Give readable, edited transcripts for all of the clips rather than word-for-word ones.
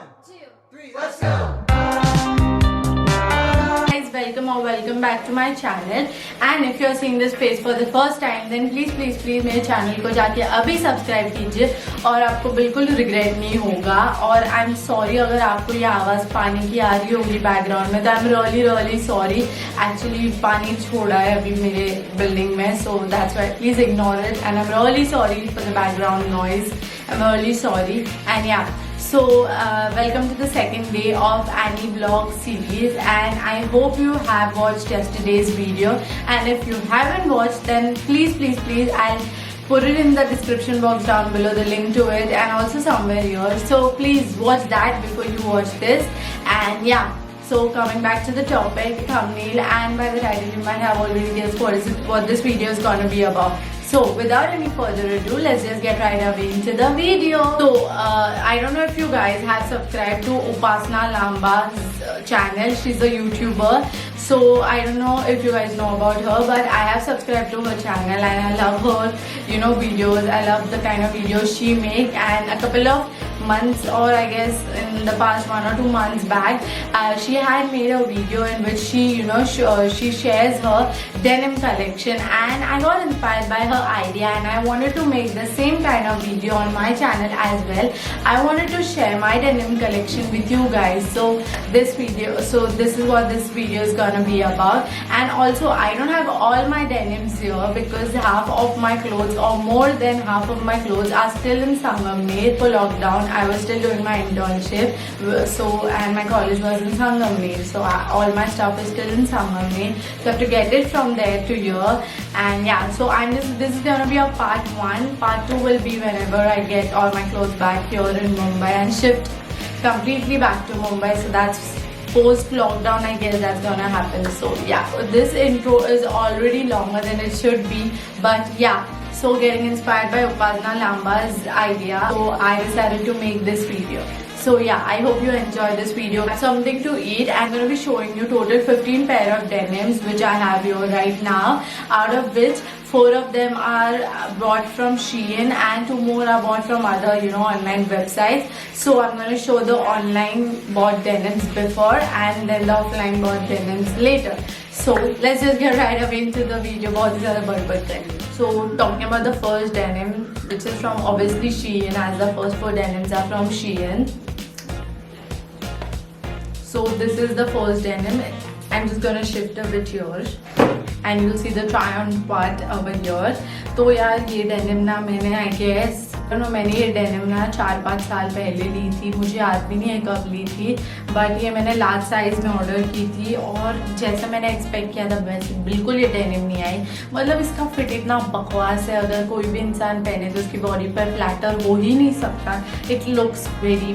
2, 3, let's go! Guys, welcome or welcome back to my channel. And if you are seeing this page for the first time, then please मेरे channel को जाके अभी subscribe कीजिए और आपको बिल्कुल regret नहीं होगा. और आई एम सॉरी अगर आपको ये आवाज़ पानी की आ रही होगी बैकग्राउंड में, तो आई एम रियली सॉरी. एक्चुअली पानी छोड़ा है अभी मेरे बिल्डिंग में, so that's why please ignore it. And I am really sorry for the background noise. I am really sorry. And या, so welcome to the second day of Annie vlog series, and I hope you have watched yesterday's video. And if you haven't watched, then please I'll put it in the description box down below, the link to it, and also somewhere here, so please watch that before you watch this. And yeah, so coming back to the topic, thumbnail and by the title you might have already guessed what this video is gonna be about. So without any further ado, let's just get right away into the video. So I don't know if you guys have subscribed to Upasana Lamba's channel. She's a YouTuber. So I don't know if you guys know about her, but I have subscribed to her channel and I love her, videos. I love the kind of videos she makes. And a couple of months, or I guess in the past 1 or 2 months back, she had made a video in which she she shares her denim collection, and I got inspired by her idea and I wanted to make the same kind of video on my channel as well. I wanted to share my denim collection with you guys. So this is what this video is gonna be about. And also I don't have all my denims here because half of my clothes, or more than half of my clothes, are still in Sangamner for lockdown. I was still doing my internship, and my college was in Sangamner, so all my stuff is still in Sangamner, so I have to get it from there to here. And yeah, so this is gonna be a part 1. Part 2 will be whenever I get all my clothes back here in Mumbai and shift completely back to Mumbai. So that's post lockdown, I guess that's gonna happen. So yeah, this intro is already longer than it should be, but yeah. So getting inspired by Upasana Lamba's idea, so I decided to make this video. So yeah, I hope you enjoy this video. Something to eat. I'm going to be showing you total 15 pair of denims which I have here right now, out of which 4 of them are bought from Shein and 2 more are bought from other online websites. So I'm going to show the online bought denims before and then the offline bought denims later. So let's just get right away into the video. बहुत ज़्यादा बड़बड़ करेंगे. So talking about the first denim, which is from obviously Shein, as the first 4 denims are from Shein. So this is the first denim. I'm just gonna shift a bit here, and you'll see the try-on part over here. तो यार ये denim ना मैंने I guess मैंने ये denim ना 4-5 साल पहले ली थी. मुझे याद भी नहीं है कब ली थी, बट ये मैंने लार्ज साइज में ऑर्डर की थी और जैसा मैंने एक्सपेक्ट किया था वैसे बिल्कुल ये डेनिम नहीं आई. मतलब इसका फिट इतना बकवास है, अगर कोई भी इंसान पहने तो उसकी बॉडी पर फ्लैटर हो ही नहीं सकता. It looks very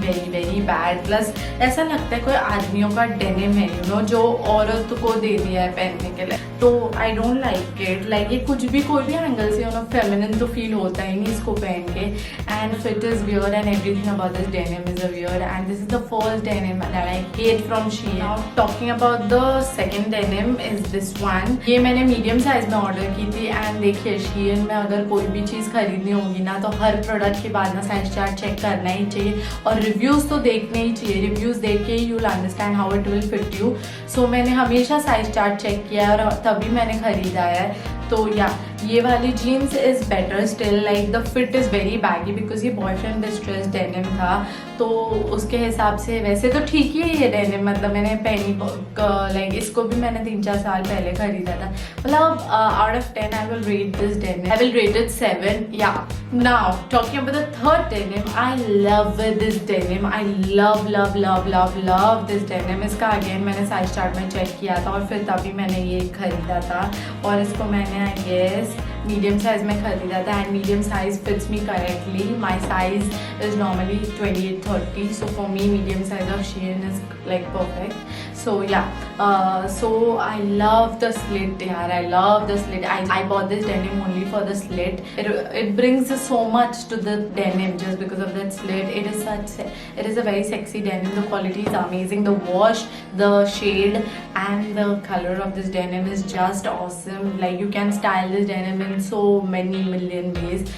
bad. Plus ऐसा लगता है कोई आदमियों का डेनिम है जो औरत को दे दिया है पहनने के लिए. तो आई डोंट लाइक इट. लाइक ये कुछ भी कोई भी एंगल से फेमिनिन तो फील होता ही नहीं इसको पहन के. And fit is weird and everything about this denim is weird, and this is the first denim that I hate from Shein. Now talking about the second denim is this one. ये मैंने medium size में order की थी, and देखिए Shein में अगर कोई भी चीज़ खरीदनी होगी ना तो हर product के बाद ना size chart check करना ही चाहिए और reviews तो देखने ही चाहिए. Reviews देख के you'll understand how it will fit you. So मैंने हमेशा size chart check किया और तभी मैंने खरीदा है. तो या ये वाली jeans is better still. Like the fit is very baggy because ये बॉयफ्रेंड डिस्ट्रेस डेनिम था, तो उसके हिसाब से वैसे तो ठीक ही है ये डेनिम. मतलब मैंने पहनी लाइक इसको भी मैंने 3-4 साल पहले खरीदा था. मतलब out of 10 I will rate this denim. I will rate it 7. या now talking about the third denim, I love this denim. I love this denim. इसका अगेन मैंने साइज चार्ट में चेक किया था और फिर तभी मैंने ये खरीदा था. और इसको मैंने आई गेस मीडियम साइज में खरीदा था, and medium size fits me correctly. My size is normally 28-30, so for me medium size of Shein is like perfect. So yeah, so I love the slit. Yeah, I love the slit. I bought this denim only for the slit. It brings so much to the denim just because of that slit. It is a very sexy denim. The quality is amazing. The wash, the shade, and the color of this denim is just awesome. Like you can style this denim in so many million ways.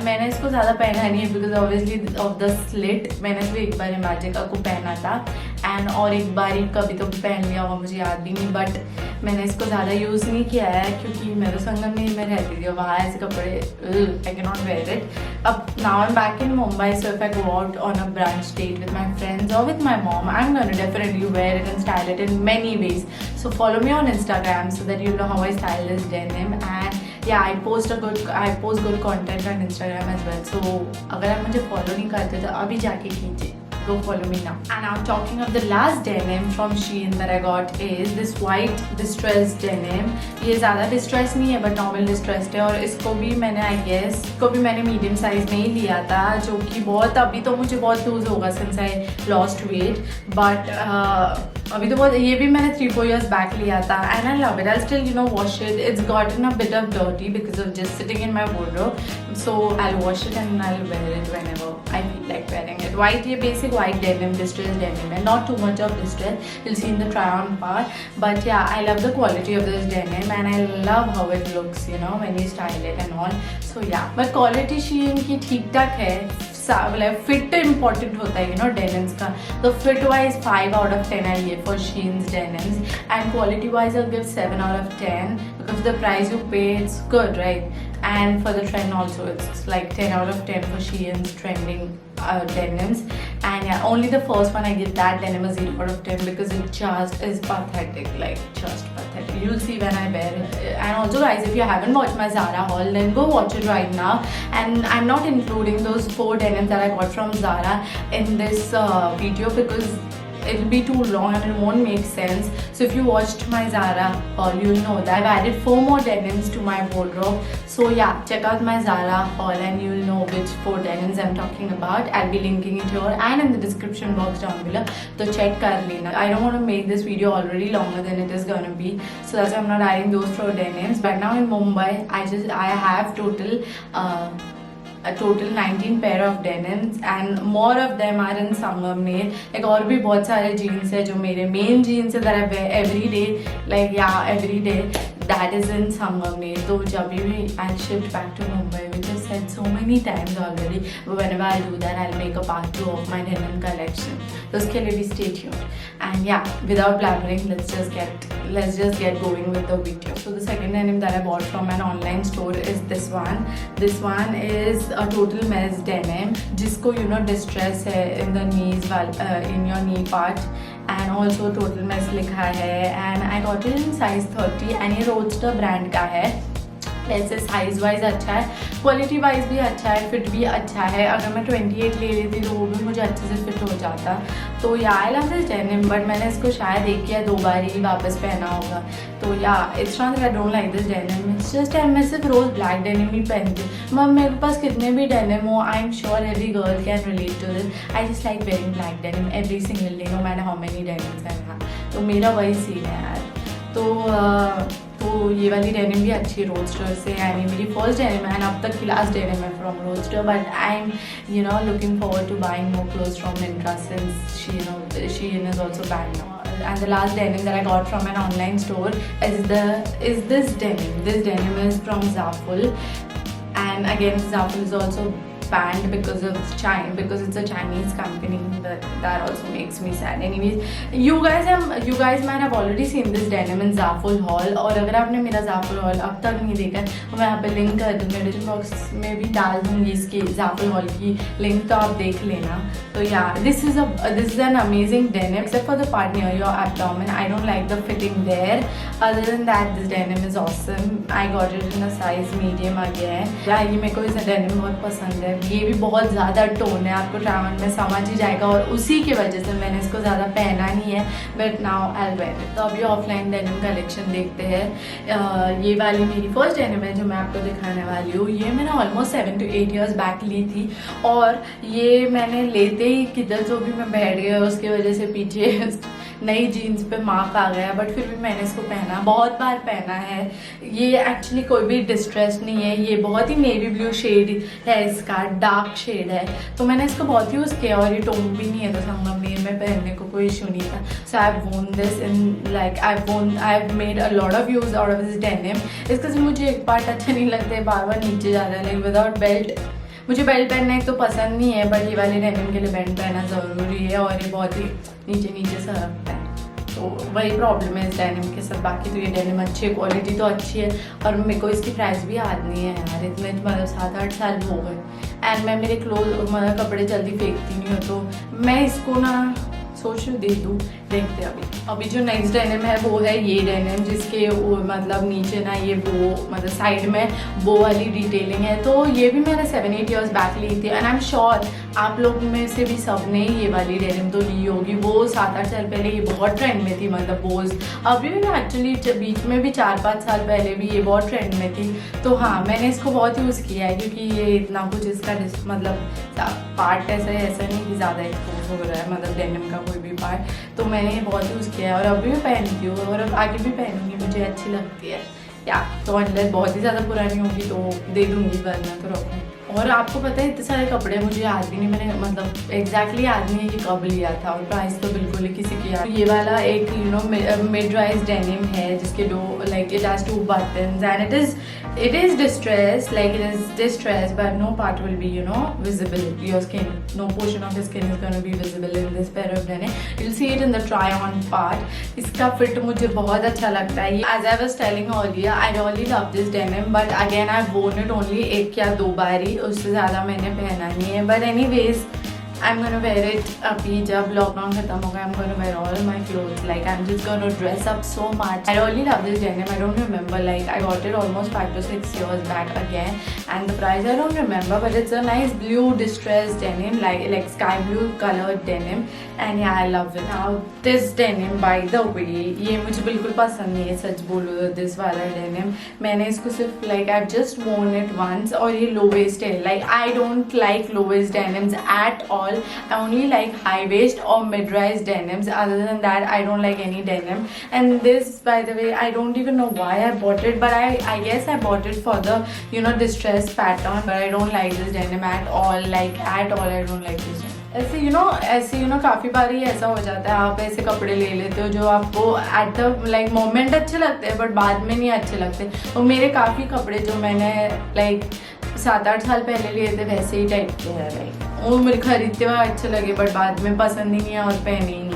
मैंने इसको ज़्यादा पहना नहीं है because obviously of the slit. मैंने इसको एक बार इमेजिका को पहना था एंड और एक बार ही कभी तो पहन लिया होगा, मुझे याद भी नहीं, बट मैंने इसको ज़्यादा यूज़ नहीं किया है क्योंकि मैं तो संगम में रहती थी और वहाँ ऐसे कपड़े I can not wear it. अब now I am back in Mumbai, so if I go out on a brunch date with my friends or with my mom, I'm gonna definitely wear it and style it in many ways. So follow me on Instagram so that you know how I style this denim. And yeah, I post good content on Instagram as well. So अगर आप मुझे follow नहीं करते तो अभी जाके कीजिए. Go follow me now. And now talking of the last denim from Shein that I got is this white distressed denim. ये ज़्यादा distressed नहीं है but normal distressed है और इसको भी मैंने इसको भी मैंने medium size में ही लिया था, जो कि बहुत अभी तो मुझे बहुत लूज होगा since I lost weight, but अभी तो बहुत, ये भी मैंने 3-4 years back लिया था and I love it. I'll still wash it. It's gotten a bit of dirty because of just sitting in my wardrobe, so I'll wash it and I'll wear it whenever I feel like wearing it. White, ये basic white denim, distressed denim, and not too much of distress. You'll see in the try on part, but yeah, I love the quality of this denim and I love how it looks, when you style it and all. So yeah, but quality Shein की ठीक ठाक है. मतलब fit important होता है denims का, तो fit wise 5 out of 10 I है for Shein's denims and quality wise I give 7 out of 10 because the price you pay it's good, right? And for the trend also it's like 10 out of 10 for Shein's trending denims. And yeah, only the first one I give that denim a 0 out of 10 because it just is pathetic, like just pathetic. You'll see when I wear it. And also guys, if you haven't watched my Zara haul, then go watch it right now. And I'm not including those 4 denims that I got from Zara in this video because it'll be too long and it won't make sense. So if you watched my Zara haul, you'll know that I've added 4 more denims to my wardrobe. So yeah, check out my Zara haul and you'll know which 4 denims I'm talking about. I'll be linking it here and in the description box down below. So check kar lena. I don't want to make this video already longer than it is gonna be, so that's why I'm not adding those 4 denims. But now in Mumbai, I have a total 19 pair of denims and more of them are in Sangamner. Like और भी बहुत सारे jeans है जो मेरे main jeans है that I wear every day, like yeah every day, that is in Sangamner. तो जब भी I'll shift back to Mumbai, which I said so many times already, but whenever I do that I'll make a part 2 of my denim collection. तो उसके लिए भी stay tuned. And yeah, without blabbering, let's just get going with the video. So the second denim that I bought from an online store is this one. This one is a total mess denim, जिसको distress है in the knees, in your knee part, and also total mess लिखा है. And I got it in size 30 and ये roadster brand का है. वैसे size wise अच्छा है, क्वालिटी वाइज भी अच्छा है, फिट भी अच्छा है. अगर मैं 28 ले लेती तो वो भी मुझे अच्छे से फिट हो जाता. तो या I love this denim, but मैंने इसको शायद 1 या 2 बार ही वापस पहना होगा. तो या it's not that I don't like this denim, it's just मैं सिर्फ रोज़ ब्लैक डेनिम ही पहनती हूँ. मैं मेरे पास कितने भी डेनिम हो, I am sure every girl can relate to this. I just like wearing black denim every single day, no matter how many denims I have. तो मेरा वही सीन है यार. तो ये वाली डेनिम भी अच्छी है रोडस्टर से, यानी मेरी फर्स्ट डेनिम है एंड अब तक की लास्ट डेनिम है from Roadster. But I am looking forward to buying more clothes from Myntra since Shein is also banned now. And the last denim that I got from an online store is this denim. This denim is from Zaful, and again Zaful is also banned because it's a Chinese company. That also makes me sad. Anyways, you guys might have already seen this denim in Zaful haul, और अगर आपने मेरा Zaful haul अब तक नहीं देखा तो मैं यहाँ पे लिंक कर दूँगी, डिस्क्रिप्शन बॉक्स में भी डाल दूँगी इसकी Zaful haul की लिंक, तो आप देख लेना. तो yeah, this is an amazing denim except for the part near your abdomen. I don't like the fitting there. Other than that, this denim is awesome. I got it in a size medium again. Yeah, ये मेरे को इस denim बहुत पसंद है. ये भी बहुत ज़्यादा टोन है, आपको ट्रैवल में समझ ही जाएगा और उसी की वजह से मैंने इसको ज़्यादा पहना नहीं है. But now I wear it. तो अभी ऑफलाइन डेनिम कलेक्शन देखते हैं. ये वाली मेरी फर्स्ट डेनिम है जो मैं आपको दिखाने वाली हूँ. ये मैंने ऑलमोस्ट 7 to 8 years बैक ली थी और ये मैंने लेते ही किधर जो भी मैं बैठ गया उसकी वजह से पीछे नई जीन्स पे मार्क आ गया, बट फिर भी मैंने इसको पहना, बहुत बार पहना है। ये एक्चुअली कोई भी डिस्ट्रेस नहीं है, ये बहुत ही नेवी ब्लू शेड है, इसका डार्क शेड है, तो मैंने इसको बहुत यूज़ किया और ये टोन भी नहीं है, तो संगमनेर में पहनने को कोई इशू नहीं था। सो आई हैव वोन this in like I have made a lot of use out of this denim. इसका से मुझे एक पार्ट अच्छे नहीं लगते, बार बार नीचे जा रहा है लाइक विदाउट बेल्ट। मुझे बेल्ट पहनना एक तो पसंद नहीं है, बट ये वाले डेनिम के लिए बेल्ट पहनना ज़रूरी है और ये बहुत ही नीचे नीचे सा रखता है, तो वही प्रॉब्लम है इस डेनिम के साथ। बाकी तो ये डेनिम अच्छी है, क्वालिटी तो अच्छी है और मेरे को इसकी प्राइस भी याद नहीं है यार, इतने मतलब 7-8 साल हो गए। एंड मैं मेरे मतलब कपड़े जल्दी फेंकती नहीं हूँ, तो मैं इसको ना सोच दे दूँ, देखते अभी जो नेक्स्ट डेनिम है वो है ये डेनिम, जिसके वो मतलब नीचे ना ये वो मतलब साइड में वो वाली डिटेलिंग है। तो ये भी मैंने 7-8 ईयर्स बैक ली थी एंड आई एम श्योर आप लोग में से भी सब ने ये वाली डेनिम तो ली होगी। वो 7-8 साल पहले ये बहुत ट्रेंड में थी, मतलब बोज अभी भी एक्चुअली बीच में भी 4-5 साल पहले भी ये बहुत ट्रेंड में थी। तो हाँ, मैंने इसको बहुत यूज़ किया है, क्योंकि ये इतना कुछ इसका मतलब पार्ट ऐसा नहीं कि ज़्यादा एक्सपोज हो रहा है, मतलब डेनिम का कोई भी पार्ट, तो मैंने बहुत यूज़ किया है और अभी भी पहनती हूँ और अब आगे भी पहनूंगी, मुझे अच्छी लगती है या। तो अनलेस बहुत ही ज़्यादा पुरानी होगी तो दे दूँगी, वरना तो रखूँगी। और आपको पता है इतने सारे कपड़े मुझे याद भी नहीं, मैंने मतलब एग्जैक्टली याद नहीं है कि कब लिया था और प्राइस तो बिल्कुल ही किसी की याद। ये वाला एक मिड राइज डेनिम है, जिसके दो like it has 2 buttons and it is distressed, like it is distressed, but no part will be visible, your skin, no portion of the skin is going to be visible in this pair of denim. You'll see it in the try on part. इसका fit मुझे बहुत अच्छा लगता है। As I was telling earlier, I really love this denim, but again I've worn it only 1 या 2 बार ही, उससे ज़्यादा मैंने पहना नहीं है। But anyways, I'm gonna wear it अभी जब लॉकडाउन खत्म होगा। I'm gonna wear all my clothes, like I'm just gonna dress up so much. I really love this denim. I don't remember, like I got it almost 5 to 6 years back again, and the price I don't remember, but it's a nice blue distressed denim, like sky blue colored denim, and yeah, I love it. Now this denim, by the way, ये मुझे बिल्कुल पसंद नहीं है, सच बोलो तो this वाला denim मैंने इसको सिर्फ like I've just worn it once, और ये low waist है, like I don't like low waist denims at all. I only like high waist or mid rise denims. Other than that, I don't like any denim. And this, by the way, I don't even know why I bought it, but I guess I bought it for the distressed pattern. But I don't like this denim at all. Like at all, I don't like this denim. ऐसे काफ़ी बार ही ऐसा हो जाता है, आप ऐसे कपड़े ले लेते हो जो आपको एट द लाइक मोमेंट अच्छे लगते हैं, बट बाद में नहीं अच्छे लगते। और मेरे काफ़ी कपड़े जो मैंने लाइक 7-8 साल पहले लिए थे वैसे ही टाइप के हैं, लाइक वो मेरे खरीदते हुए अच्छे लगे, बट बाद में पसंद ही नहीं है और पहने ही नहीं।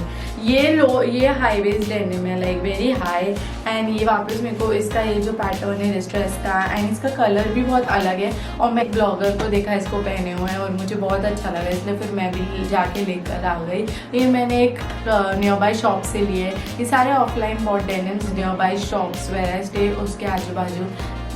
ये हाई वेस्ट डेनिम है, लाइक वेरी हाई, एंड ये वापस मेरे को इसका ये जो पैटर्न है डिस्ट्रेस का, एंड इसका कलर भी बहुत अलग है। और मैं ब्लॉगर को देखा इसको पहने हुए हैं और मुझे बहुत अच्छा लगा, इसलिए फिर मैं भी जाके लेकर आ गई। ये मैंने एक नियर बाई शॉप से लिए। ये सारे offline bought denims nearby shops where stay, उसके आजू बाजू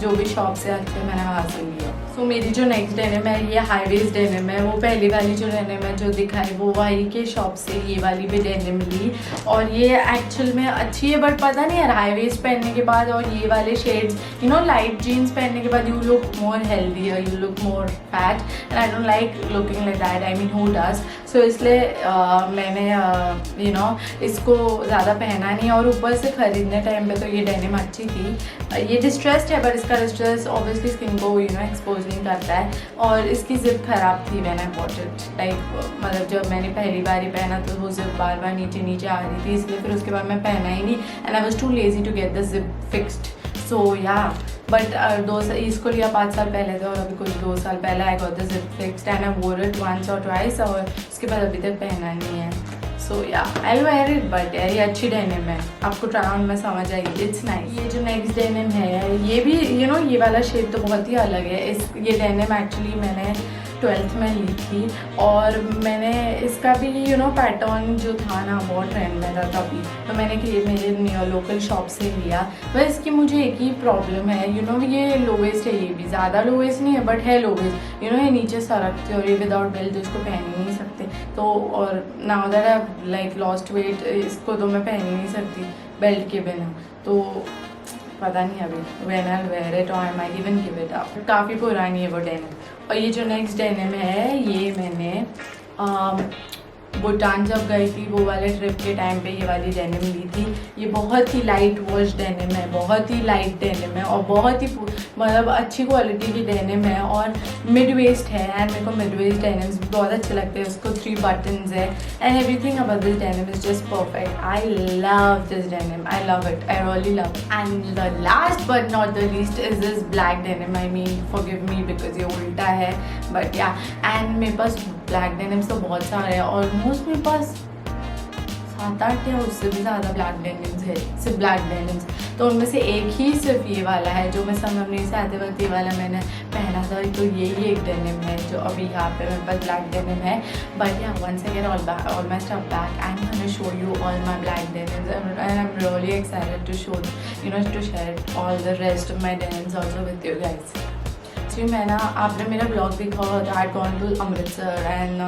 जो भी शॉप से अच्छे मैंने वहाँ से लिया। सो मेरी जो नेक्स्ट डेनिम है ये हाई वेस्ट डेनिम है। वो पहली वाली जो डेनिम है जो दिखाई वो वही के शॉप से ये वाली भी डेनिम ली, और ये एक्चुअल में अच्छी है, बट पता नहीं यार हाई वेस्ट पहनने के बाद और ये वाले शेड्स लाइट जीन्स पहनने के बाद you look more healthy, you look more fat, and I don't like looking like that, I mean who does. सो इसलिए मैंने इसको ज़्यादा पहना नहीं, और ऊपर से ख़रीदने टाइम पे तो ये डेनिम अच्छी थी। ये डिस्ट्रेस्ड है, बट इसका डिस्ट्रेस ऑब्वियसली स्किन को एक्सपोज नहीं करता है, और इसकी जिप ख़राब थी when I bought it, like मतलब जब मैंने पहली बार ही पहना तो वो जिप बार बार नीचे नीचे आ रही थी, इसलिए फिर उसके बाद मैं पहना ही नहीं, and I was too lazy to get the zip fixed. So yeah but इसको लिया 5 साल पहले थे, और अभी कुछ 2 साल पहले I got the zip fixed and I wore it once और ट्वाइस, और उसके बाद अभी तक पहना नहीं है। सो या आई वेयर इट, बट यार ये अच्छी डेनिम है, आपको ट्राई ऑन में समझ आएगी, इट्स नाइस। ये जो नेक्स्ट डेनिम है ये भी ये वाला शेड तो बहुत ही अलग है। ये डेनिम एक्चुअली मैंने 12th में ली थी, और मैंने इसका भी पैटर्न जो था ना बहुत ट्रेंड में था तभी, तो मैंने मेरे लोकल शॉप से लिया। बस इसकी मुझे एक ही प्रॉब्लम है, ये लो वेस्ट है, ये भी ज़्यादा लो वेस्ट नहीं है बट है लो वेस्ट, ये नीचे सरकते और ये विदाउट बेल्ट इसको पहन ही नहीं सकते। तो और now that I like lost weight, इसको तो मैं पहन ही नहीं सकती बेल्ट के बिना, तो पता नहीं अभी व्हेन आई वेयर इट और I might even give it up. काफ़ी पुरानी है वो डेनिम। और ये जो नेक्स्ट डेनिम है ये मैंने भूटान जब गई थी वो वाले ट्रिप के टाइम पे ये वाली डेनिम ली थी। ये बहुत ही लाइट वॉश डेनिम है, बहुत ही लाइट डेनिम है और बहुत ही मतलब अच्छी क्वालिटी की डेनिम है और मिड वेस्ट है। एंड मेरे को मिड वेस्ट डेनिम्स भी बहुत अच्छे लगते हैं। उसको 3 बटन्स है and everything about this denim is just perfect. I love this denim, I love it, I really love it. And the last but not the least is this black denim. I mean forgive me because ये उल्टा है, but या and मेरे पास black denims तो बहुत सारे हैं, ऑलमोस्ट मेरे पास 7-8 या उससे भी ज़्यादा ब्लैक डेनिम्स है, सिर्फ ब्लैक डेनिम्स। तो उनमें से एक ही सिर्फ ये वाला है जो मैं समझने से आते वक्त ये वाला मैंने पहना था। तो यही एक डेनिम है जो अभी यहाँ पे मेरे पास ब्लैक डेनिम है। But yeah once I get all my stuff back I am gonna show you all my black denims and I am really excited to show to share all the rest of my denims also with you guys. जी मैं ना, आपने मेरा blog देखा होगा, I gone to Amritsar and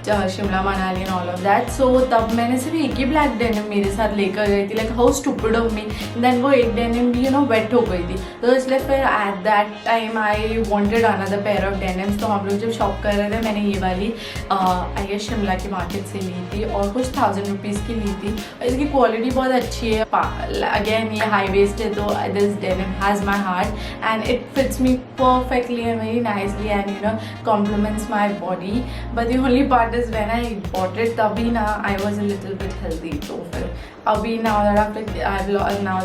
Shimla Manali and all of that. So तब मैंने सिर्फ एक ही ब्लैक डेनिम मेरे साथ लेकर गई थी, like how stupid of me. Then वो एक डेनिम भी वेट हो गई थी, तो इसलिए फिर at that time I wanted another pair of denims. तो हम लोग जब शॉप कर रहे थे मैंने ये वाली आई गेस शिमला की मार्केट से ली थी और कुछ 1000 रुपीज़ की ली थी। इसकी क्वालिटी बहुत अच्छी है। अगेन ये हाई वेस्ट है तो this denim has my heart and it fits me perfectly and very nicely and compliments my body. But the only part is when I bought it तभी ना I was a little bit healthy। तो फिर अभी now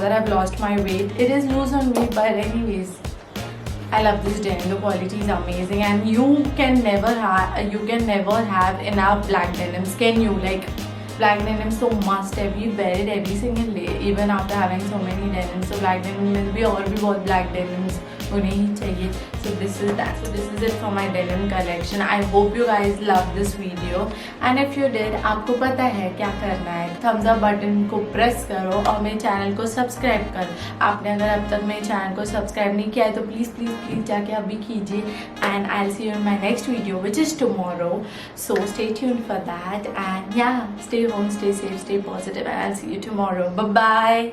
that I've lost my weight it is loose on me, but anyways I love this denim. The quality is amazing and you can never have enough black denims, can you? Like black denims so must have, you wear it every single day even after having so many denims। So black denim में भी और भी बहुत black denims होने ही चाहिए। So this is that. So this is it for my denim collection. I hope you guys love this video and if you did, आपको पता है क्या करना है, thumbs up बटन को प्रेस करो और मेरे चैनल को सब्सक्राइब करो। आपने अगर अब तक मेरे चैनल को सब्सक्राइब नहीं किया है तो प्लीज़ प्लीज़ प्लीज़ जाके अभी कीजिए। And I will see you in my next video which is tomorrow. So stay tuned for that and yeah stay home, stay safe, stay positive and I will see you tomorrow. Bye bye.